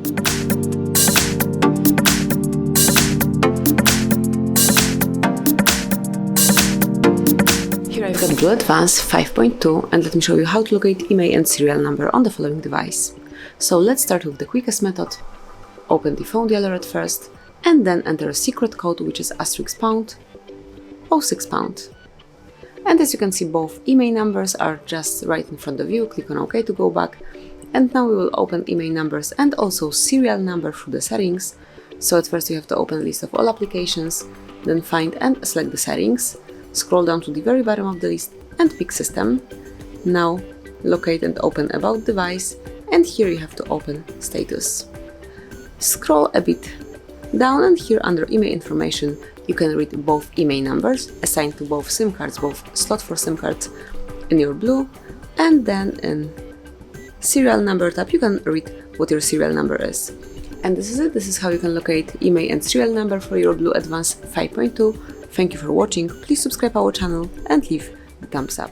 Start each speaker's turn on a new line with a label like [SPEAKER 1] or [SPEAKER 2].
[SPEAKER 1] Here I've got BLU Advance 5.2 and let me show you how to locate IMEI and serial number on the following device. So let's start with the quickest method. Open the phone dialer at first and then enter a secret code, which is *# 06#. And as you can see, both IMEI numbers are just right in front of you. Click on OK to go back. And now we will open IMEI numbers and also serial number through the settings. So at first you have to open a list of all applications, then find and select the settings. Scroll down to the very bottom of the list and pick System. Now locate and open About Device, and here you have to open Status. Scroll a bit down and here under IMEI Information you can read both IMEI numbers assigned to both SIM cards, both slot for SIM cards in your BLU, and then in Serial Number tab you can read what your serial number is. And this is it. This is how you can locate IMEI and serial number for your BLU Advance 5.2. Thank you for watching, please subscribe our channel and leave the thumbs up.